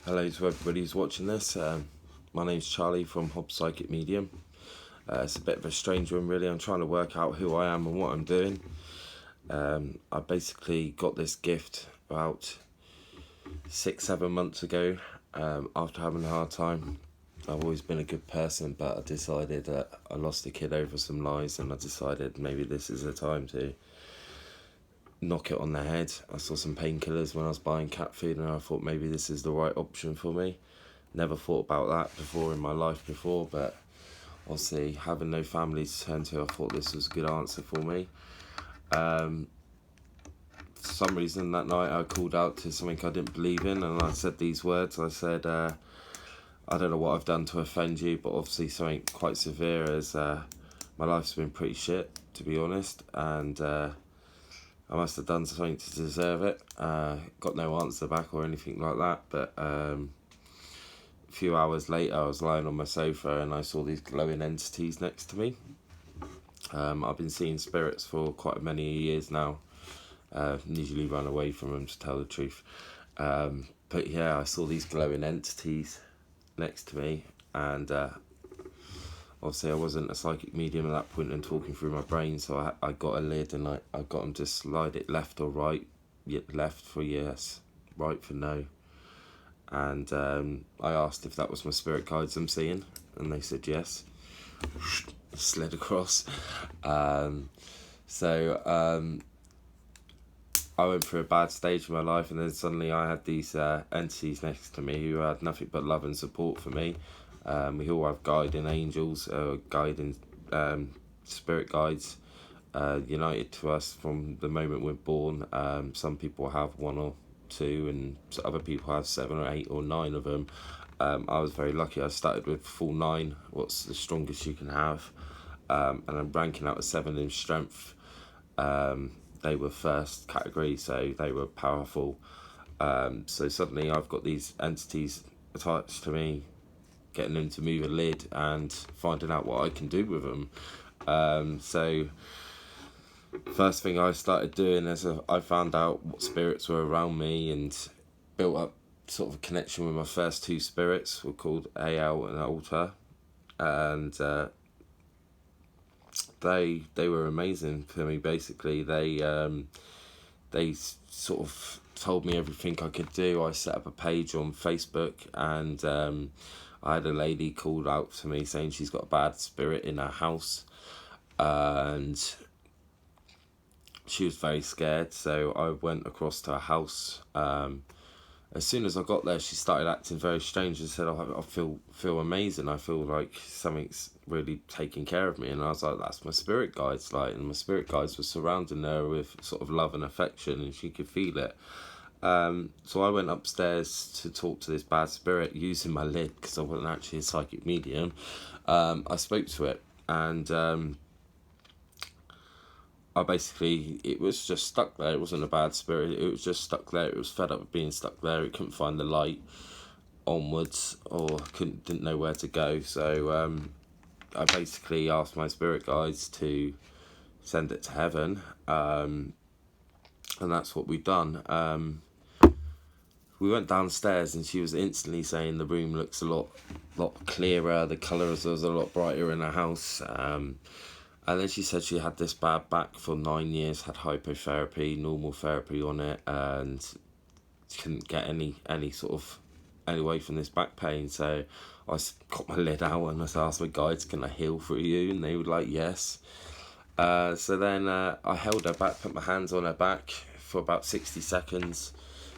Hello to everybody who's watching this. My name's Charlie from Hob Psychic Medium. It's a bit of a strange one, really. I'm trying to work out who I am and what I'm doing. I basically got this gift about 6-7 months ago after having a hard time. I've always been a good person, but I decided that I lost a kid over some lies, and I decided maybe this is the time to knock it on the head. I saw some painkillers when I was buying cat food, and I thought maybe this is the right option for me. Never thought about that before in my life before, but obviously having no family to turn to, I thought this was a good answer for me. For some reason that night I called out to something I didn't believe in, and I said these words. I said, I don't know what I've done to offend you, but obviously something quite severe, as my life's been pretty shit, to be honest, and I must have done something to deserve it. Got no answer back or anything like that, but a few hours later I was lying on my sofa and I saw these glowing entities next to me. I've been seeing spirits for quite many years now. Usually run away from them, to tell the truth. But yeah, I saw these glowing entities next to me, and obviously I wasn't a psychic medium at that point and talking through my brain, so I got a lid and I got them to slide it left or right. Left for yes, right for no. And I asked if that was my spirit guides I'm seeing, and they said yes. Slid across. So I went through a bad stage in my life, and then suddenly I had these entities next to me who had nothing but love and support for me. We all have guiding angels, guiding spirit guides united to us from the moment we're born. Some people have one or two, and other people have 7 or 8 or 9 of them. I was very lucky. I started with full 9, what's the strongest you can have, and I'm ranking out of 7 in strength. They were first category, so they were powerful. So suddenly I've got these entities attached to me, getting them to move a lid and finding out what I can do with them. So first thing I started doing is I found out what spirits were around me and built up sort of a connection with my first 2 spirits, were called AL and Alta, and they were amazing for me. Basically, they sort of told me everything I could do. I set up a page on Facebook, and I had a lady called out to me saying she's got a bad spirit in her house, and she was very scared. So I went across to her house. As soon as I got there, she started acting very strange and said, I feel amazing. I feel like something's really taking care of me. And I was like, that's my spirit guides. And my spirit guides were surrounding her with sort of love and affection, and she could feel it. So I went upstairs to talk to this bad spirit using my lid, because I wasn't actually a psychic medium. I spoke to it, and it was just stuck there. It wasn't a bad spirit, it was just stuck there. It was fed up with being stuck there. It couldn't find the light onwards, or didn't know where to go. So I basically asked my spirit guides to send it to heaven, and that's what we've done. We went downstairs and she was instantly saying the room looks a lot clearer, the colours was a lot brighter in the house. And then she said she had this bad back for 9 years, had hypotherapy, normal therapy on it, and couldn't get any way from this back pain. So I got my lid out and I asked my guides, can I heal through you? And they were like, yes. So then I held her back, put my hands on her back for about 60 seconds.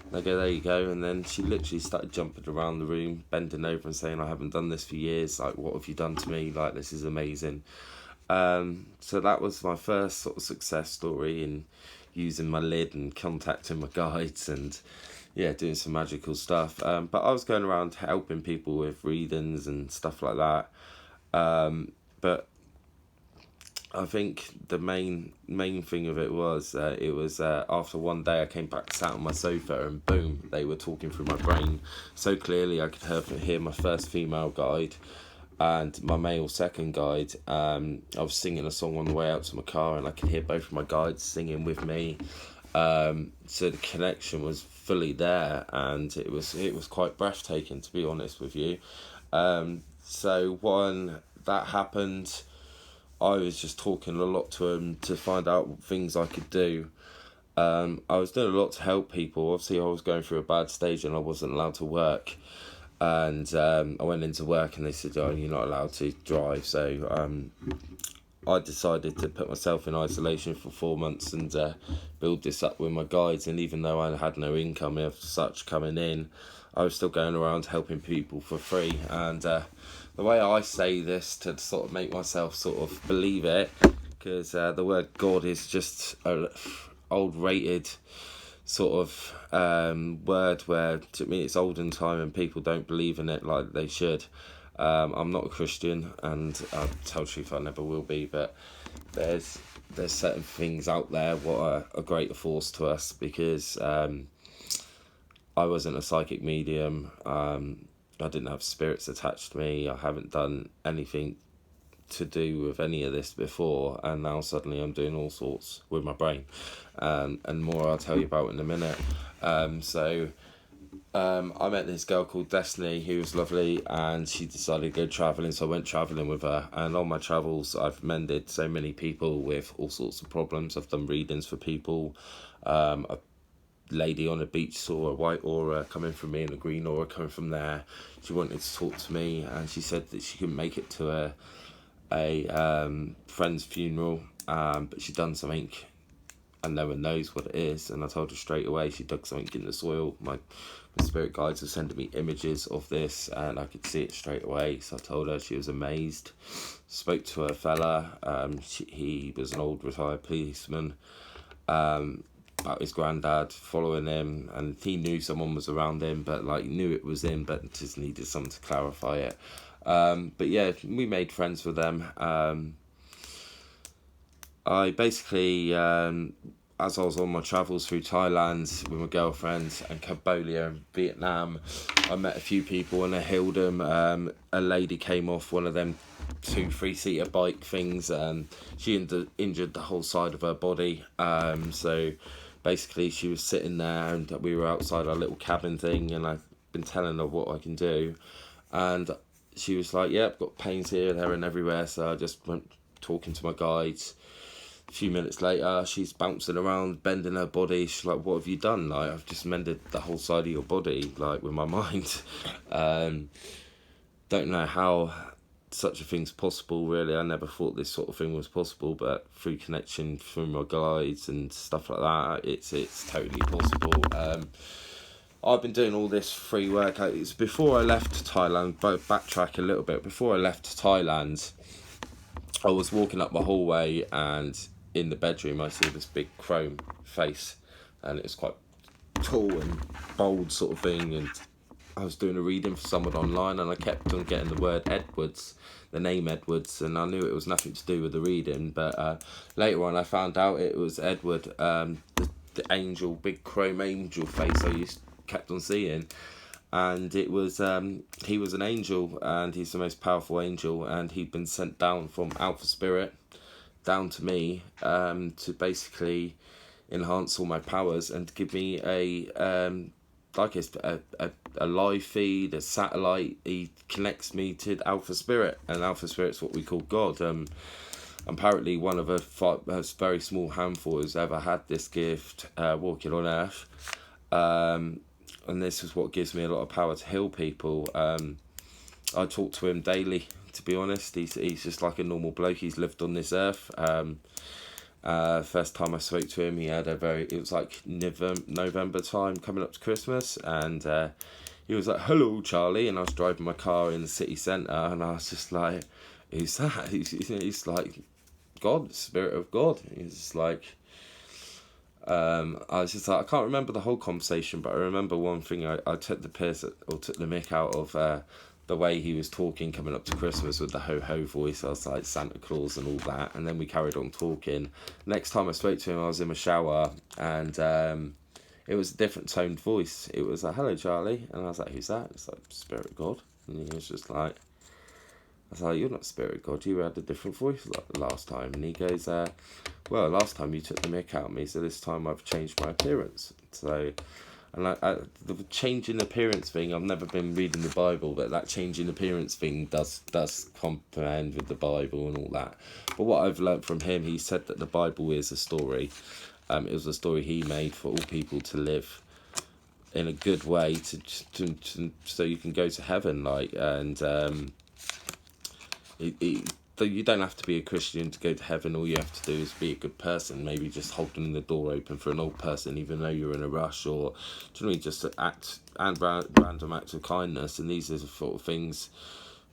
And I go, there you go. And then she literally started jumping around the room, bending over and saying, I haven't done this for years. What have you done to me? This is amazing. So that was my first sort of success story in using my lid and contacting my guides and doing some magical stuff. But I was going around helping people with readings and stuff like that. But I think the main thing of it was after one day I came back, sat on my sofa, and boom, they were talking through my brain so clearly. I could hear my first female guide and my male second guide. I was singing a song on the way out to my car, and I could hear both of my guides singing with me. So the connection was fully there, and it was quite breathtaking, to be honest with you. So when that happened, I was just talking a lot to him to find out what things I could do. I was doing a lot to help people. Obviously, I was going through a bad stage and I wasn't allowed to work. And I went into work and they said, "Oh, you're not allowed to drive." So I decided to put myself in isolation for 4 months and build this up with my guides. And even though I had no income of such coming in, I was still going around helping people for free. And the way I say this to sort of make myself sort of believe it, because the word God is just a old rated sort of word where, to me, it's olden time and people don't believe in it like they should. I'm not a Christian, and I'll tell the truth, I never will be, but there's certain things out there what are a greater force to us, because I wasn't a psychic medium. I didn't have spirits attached to me. I haven't done anything to do with any of this before, and now suddenly I'm doing all sorts with my brain, and more I'll tell you about in a minute. I met this girl called Destiny who was lovely, and she decided to go travelling, so I went travelling with her. And on my travels I've mended so many people with all sorts of problems. I've done readings for people. A lady on a beach saw a white aura coming from me and a green aura coming from there. She wanted to talk to me, and she said that she couldn't make it to a friend's funeral, but she'd done something and no one knows what it is. And I told her straight away. She dug something in the soil. My spirit guides were sending me images of this, and I could see it straight away. So I told her. She was amazed. Spoke to her fella. He was an old retired policeman. About his granddad following him, and he knew someone was around him, but knew it was him, but just needed someone to clarify it. But yeah, we made friends with them. I basically, as I was on my travels through Thailand with my girlfriend and Cambodia and Vietnam, I met a few people and I healed them. A lady came off one of them 2-3-seater bike things, and she injured the whole side of her body. So basically she was sitting there and we were outside our little cabin thing, and I've been telling her what I can do. And she was like, "Yeah, I've got pains here, there and everywhere." So I just went talking to my guides. A few minutes later, she's bouncing around, bending her body. She's like, "What have you done?" "I've just mended the whole side of your body, with my mind." Don't know how such a thing's possible, really. I never thought this sort of thing was possible, but through connection, through my guides and stuff like that, it's totally possible. I've been doing all this free work. It's before I left Thailand, backtrack a little bit. Before I left Thailand, I was walking up my hallway, and in the bedroom I see this big chrome face, and it was quite tall and bold sort of thing, and I was doing a reading for someone online, and I kept on getting the word Edwards, the name Edwards, and I knew it was nothing to do with the reading, but later on I found out it was Edward, the angel, big chrome angel face kept on seeing. And it was he was an angel, and he's the most powerful angel, and he'd been sent down from Alpha Spirit down to me to basically enhance all my powers and to give me a live feed, a satellite. He connects me to Alpha Spirit, and Alpha Spirit's what we call God. Apparently one of a very small handful has ever had this gift walking on Earth. And this is what gives me a lot of power to heal people. I talk to him daily, to be honest. He's just like a normal bloke. He's lived on this earth. First time I spoke to him, it was like November time, coming up to Christmas, and he was like, "Hello, Charlie," and I was driving my car in the city centre, and I was just like, "Who's that?" He's like, "God, Spirit of God." He's just like, I was just like, I can't remember the whole conversation, but I remember one thing. I took the piss or took the mick out of the way he was talking coming up to Christmas with the ho-ho voice. I was like Santa Claus and all that, and then we carried on talking. Next time I spoke to him, I was in my shower, and it was a different toned voice. It was like, "Hello, Charlie," and I was like, "Who's that?" It's like, "Spirit of God," and he was just like, I was like, "You're not Spirit of God, you had a different voice last time." And he goes, "Well, last time you took the mick out of me, so this time I've changed my appearance." So And the change in appearance thing, I've never been reading the Bible, but that change in appearance thing does comprehend with the Bible and all that. But what I've learnt from him, he said that the Bible is a story. It was a story he made for all people to live in a good way to so you can go to heaven, like, and you don't have to be a Christian to go to heaven. All you have to do is be a good person. Maybe just holding the door open for an old person, even though you're in a rush, or do you know what I mean, just random acts of kindness. And these are the sort of things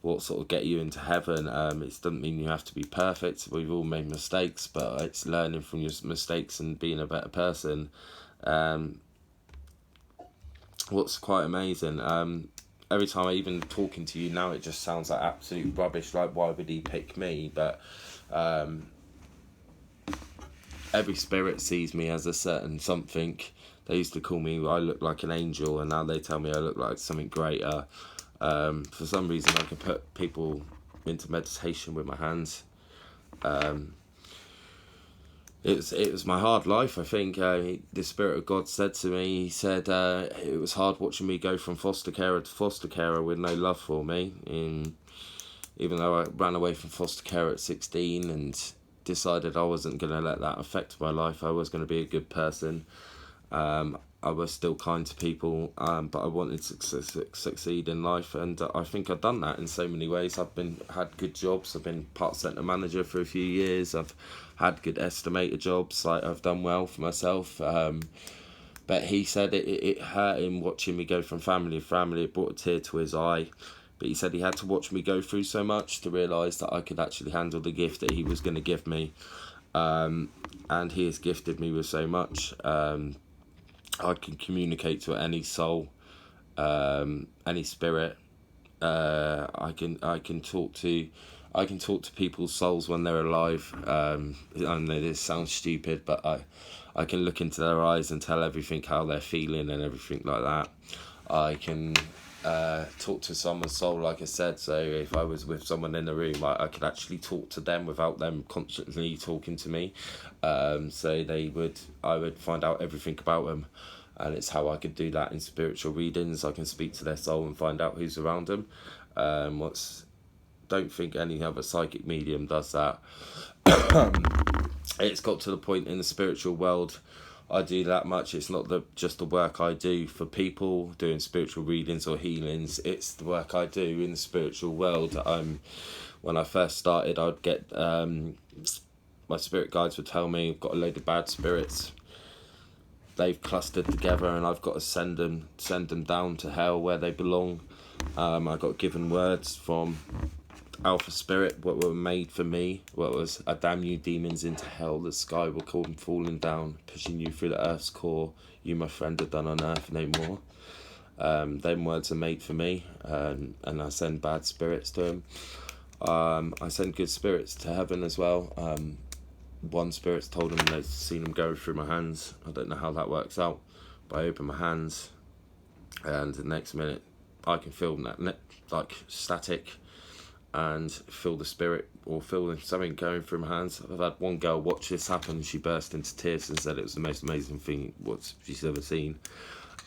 what sort of get you into heaven. It doesn't mean you have to be perfect. We've all made mistakes, but it's learning from your mistakes and being a better person. What's quite amazing. Every time I even talking to you now, it just sounds like absolute rubbish. Like, why would he pick me? But every spirit sees me as a certain something. They used to call me, I look like an angel, and now they tell me I look like something greater. For some reason, I can put people into meditation with my hands. It was my hard life, I think. The Spirit of God said to me, he said, it was hard watching me go from foster carer to foster carer with no love for me. And even though I ran away from foster care at 16 and decided I wasn't going to let that affect my life, I was going to be a good person. I was still kind to people, but I wanted to succeed in life, and I think I've done that in so many ways. I've had good jobs. I've been part centre manager for a few years. I've had good estimator jobs. Like, I've done well for myself. But he said it hurt him watching me go from family to family. It brought a tear to his eye. But he said he had to watch me go through so much to realise that I could actually handle the gift that he was going to give me. And he has gifted me with so much. I can communicate to any soul, any spirit. I can talk to people's souls when they're alive. I know this sounds stupid, but I can look into their eyes and tell everything, how they're feeling and everything like that. I can talk to someone's soul, like I said. So if I was with someone in the room, I could actually talk to them without them constantly talking to me. So I would find out everything about them, and it's how I could do that in spiritual readings. I can speak to their soul and find out who's around them. Don't think any other psychic medium does that. It's got to the point in the spiritual world I do that much. It's not just the work I do for people doing spiritual readings or healings. It's the work I do in the spiritual world. When I first started, I'd get my spirit guides would tell me I've got a load of bad spirits. They've clustered together, and I've got to send them down to hell where they belong. I got given words from Alpha Spirit, what were made for me. What was, I damn you demons into hell. The sky will come falling down, pushing you through the earth's core. You, my friend, are done on earth no more. Them words are made for me, and I send bad spirits to them. I send good spirits to heaven as well. One spirit's told them they've seen them go through my hands. I don't know how that works out, but I open my hands, and the next minute I can feel that like static, and feel the spirit or feel something going through my hands. I've had one girl watch this happen. She burst into tears and said it was the most amazing thing what she's ever seen.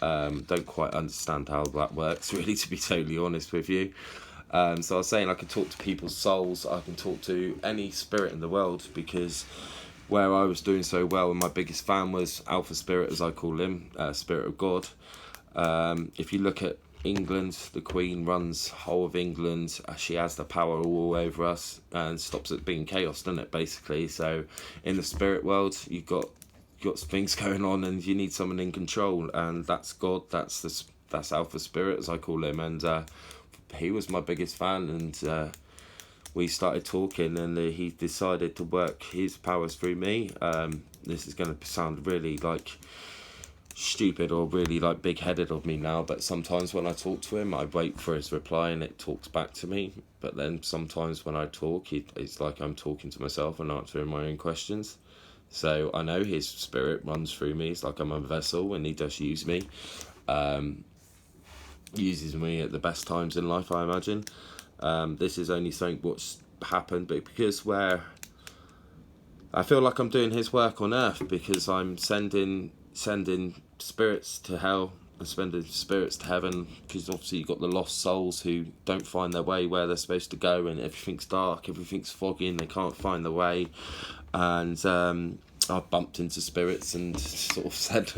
Don't quite understand how that works, really, to be totally honest with you. So I was saying I can talk to people's souls. I can talk to any spirit in the world, because where I was doing so well, and my biggest fan was Alpha Spirit, as I call him, Spirit of God. If you look at England, the Queen runs whole of England. She has the power all over us and stops it being chaos, doesn't it, basically? So in the spirit world, you've got things going on, and you need someone in control, and that's God. That's Alpha Spirit, as I call him, and he was my biggest fan, and we started talking, and he decided to work his powers through me. This is going to sound really like stupid or really like big-headed of me now, but sometimes when I talk to him, I wait for his reply and it talks back to me. But then sometimes when I talk, it's like I'm talking to myself and answering my own questions. So I know his spirit runs through me. It's like I'm a vessel, and he does use me. Uses me at the best times in life, I imagine. This is only something what's happened, but because where I feel like I'm doing his work on earth, because I'm sending spirits to hell sending spirits to heaven, because obviously you've got the lost souls who don't find their way where they're supposed to go, and everything's dark, everything's foggy, and they can't find the way. And I bumped into spirits and sort of said,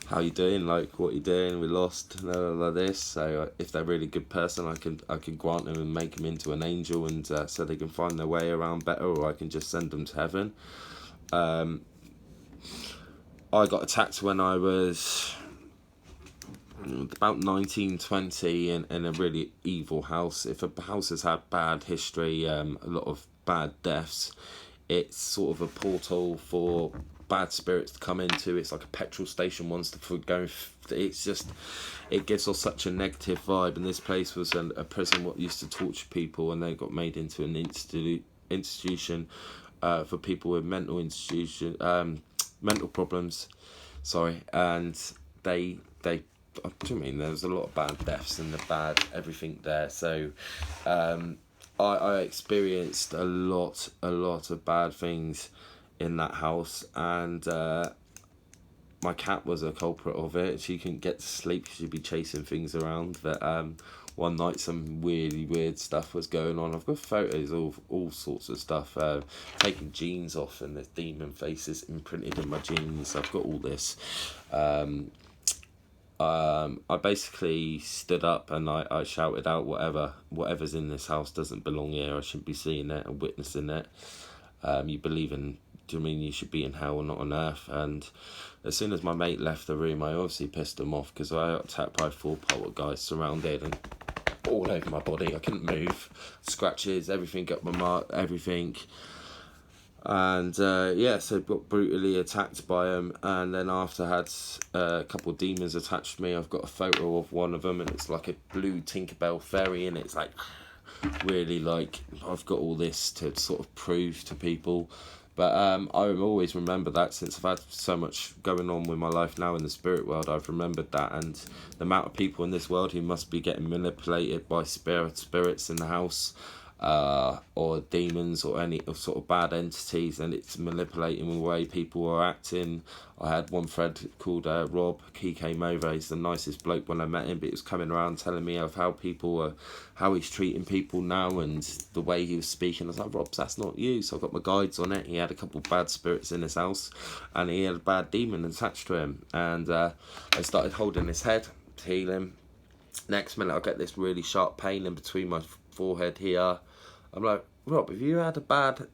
"How you doing? Like, what are you doing? We're lost." Like this. So if they're a really good person, I can grant them and make them into an angel, and so they can find their way around better, or I can just send them to heaven. I got attacked when I was about 19, 20 in a really evil house. If a house has had bad history, a lot of bad deaths, it's sort of a portal for bad spirits to come into. It's like a petrol station once for going. It's just, it gives off such a negative vibe. And this place was a prison what used to torture people, and they got made into an institution for people with mental problems. Sorry, and they. I mean, there was a lot of bad deaths and the bad everything there. So, I experienced a lot of bad things in that house, and my cat was a culprit of it. She couldn't get to sleep. She'd be chasing things around. But one night, some really weird stuff was going on. I've got photos of all sorts of stuff. Taking jeans off, and there's demon faces imprinted in my jeans. I've got all this. I basically stood up and I shouted out, whatever's in this house doesn't belong here. I shouldn't be seeing it and witnessing it. You believe in, do you mean you should be in hell and not on earth? And as soon as my mate left the room, I obviously pissed him off, because I got attacked by 4 poltergeists, surrounded and all over my body. I couldn't move, scratches, everything, got my mark, everything. And so got brutally attacked by them, and then after I had a couple of demons attached to me. I've got a photo of one of them, and it's like a blue Tinkerbell fairy, and it's like really, like, I've got all this to sort of prove to people. But I always remember that, since I've had so much going on with my life now in the spirit world. I've remembered that, and the amount of people in this world who must be getting manipulated by spirits in the house, or demons, or any sort of bad entities, and it's manipulating the way people are acting. I had one friend called Rob. He came over. He's the nicest bloke when I met him, but he was coming around telling me of how he's treating people now, and the way he was speaking. I was like, "Rob, that's not you." So I got my guides on it. He had a couple of bad spirits in his house, and he had a bad demon attached to him, and I started holding his head to heal him. Next minute, I get this really sharp pain in between my forehead here. I'm like, "Rob, have you had a bad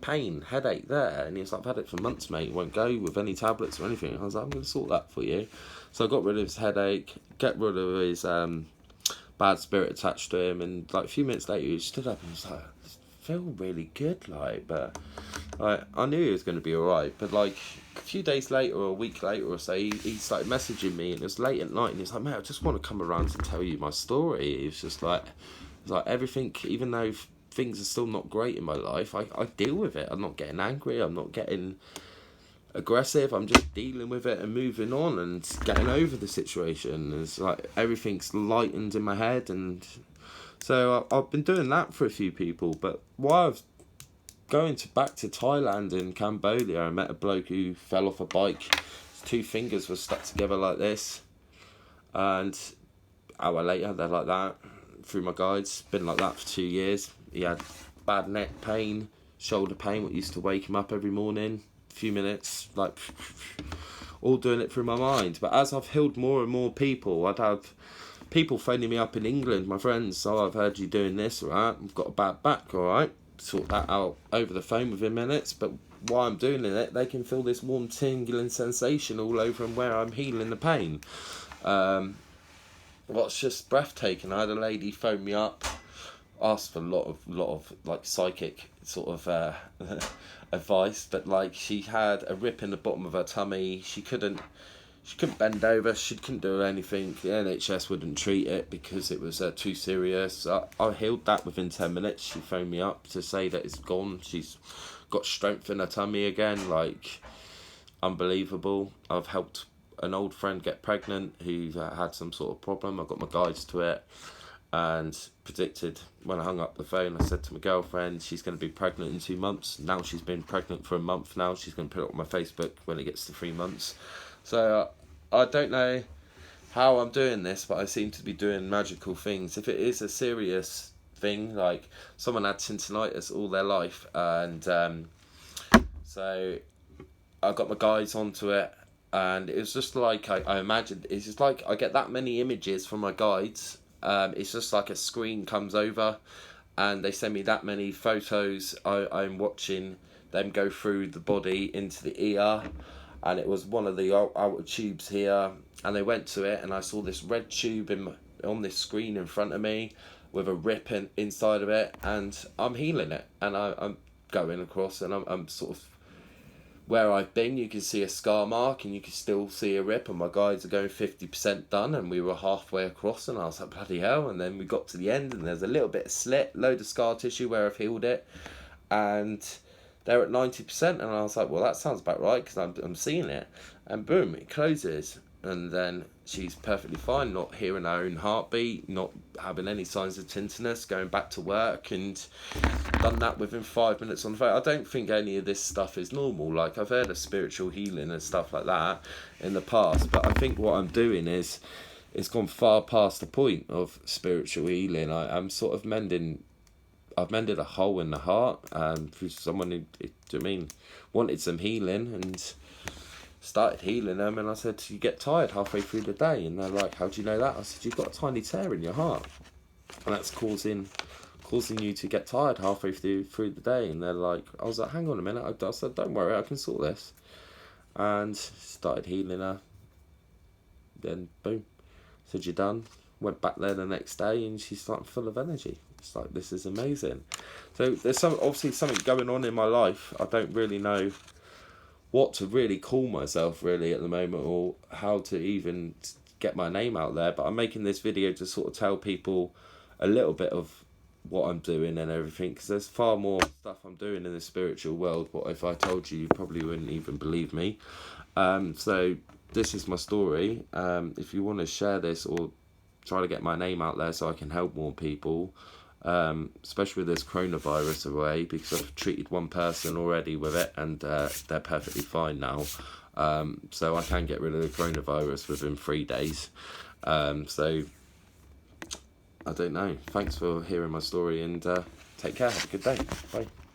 pain, headache there?" And he's like, "I've had it for months, mate. It won't go with any tablets or anything." I was like, "I'm going to sort that for you." So I got rid of his headache, get rid of his bad spirit attached to him, and like a few minutes later, he stood up and was like, "I feel really good," but I knew he was going to be alright. But like a few days later, or a week later or so, he started messaging me, and it was late at night, and he was like, "Mate, I just want to come around and tell you my story." He was just like everything, even though things are still not great in my life, I deal with it. I'm not getting angry, I'm not getting aggressive, I'm just dealing with it and moving on and getting over the situation. It's like everything's lightened in my head. And so I've been doing that for a few people. But while I was going back to Thailand and Cambodia, I met a bloke who fell off a bike. His 2 fingers were stuck together like this, and an hour later they're like that. Through my guides, been like that for 2 years. He had bad neck pain, shoulder pain, what used to wake him up every morning, a few minutes, like all doing it through my mind. But as I've healed more and more people, I'd have people phoning me up in England, my friends. "Oh, I've heard you doing this, alright, I've got a bad back, alright, sort that out over the phone within minutes." But while I'm doing it, they can feel this warm tingling sensation all over them where I'm healing the pain. What's just breathtaking, I had a lady phone me up, asked for a lot of like psychic sort of advice, but like she had a rip in the bottom of her tummy. She couldn't bend over, she couldn't do anything. The NHS wouldn't treat it because it was too serious. I healed that within 10 minutes. She phoned me up to say that it's gone. She's got strength in her tummy again, like unbelievable. I've helped an old friend get pregnant who had some sort of problem. I got my guides to it, and predicted when I hung up the phone, I said to my girlfriend, she's going to be pregnant in 2 months. Now she's been pregnant for a month now. She's going to put it on my Facebook when it gets to 3 months. So I don't know how I'm doing this, but I seem to be doing magical things. If it is a serious thing, like someone had tinnitus all their life, and so I got my guides onto it, and it was just like I imagined. It's just like I get that many images from my guides. It's just like a screen comes over, and they send me that many photos. I'm watching them go through the body into the ear, and it was one of the outer tubes here, and they went to it, and I saw this red tube on this screen in front of me with a rip inside of it, and I'm healing it, and I'm going across, and I'm sort of where I've been. You can see a scar mark, and you can still see a rip, and my guides are going 50% done, and we were halfway across, and I was like, bloody hell. And then we got to the end, and there's a little bit of slit, load of scar tissue where I've healed it, and they're at 90%, and I was like, well, that sounds about right, because I'm seeing it, and boom, it closes, and then she's perfectly fine, not hearing her own heartbeat, not having any signs of tinnitus, going back to work, and done that within 5 minutes on the phone. I don't think any of this stuff is normal. Like, I've heard of spiritual healing and stuff like that in the past, but I think what I'm doing is it's gone far past the point of spiritual healing. I'm sort of I've mended a hole in the heart for someone who wanted some healing, and started healing them, and I said, you get tired halfway through the day, and they're like, how do you know that? I said, you've got a tiny tear in your heart, and that's causing you to get tired halfway through the day. And they're like, I was like, hang on a minute. I said, don't worry, I can sort this, and started healing her. Then boom, said, you're done. Went back there the next day, and she's like full of energy. It's like, this is amazing. So there's obviously something going on in my life. I don't really know what to really call myself really at the moment, or how to even get my name out there, but I'm making this video to sort of tell people a little bit of what I'm doing and everything, because there's far more stuff I'm doing in the spiritual world. What if I told you probably wouldn't even believe me. So this is my story. If you want to share this or try to get my name out there so I can help more people, especially with this coronavirus away, because I've treated one person already with it, and they're perfectly fine now, so I can get rid of the coronavirus within 3 days. So I don't know. Thanks for hearing my story, and take care. Have a good day. Bye.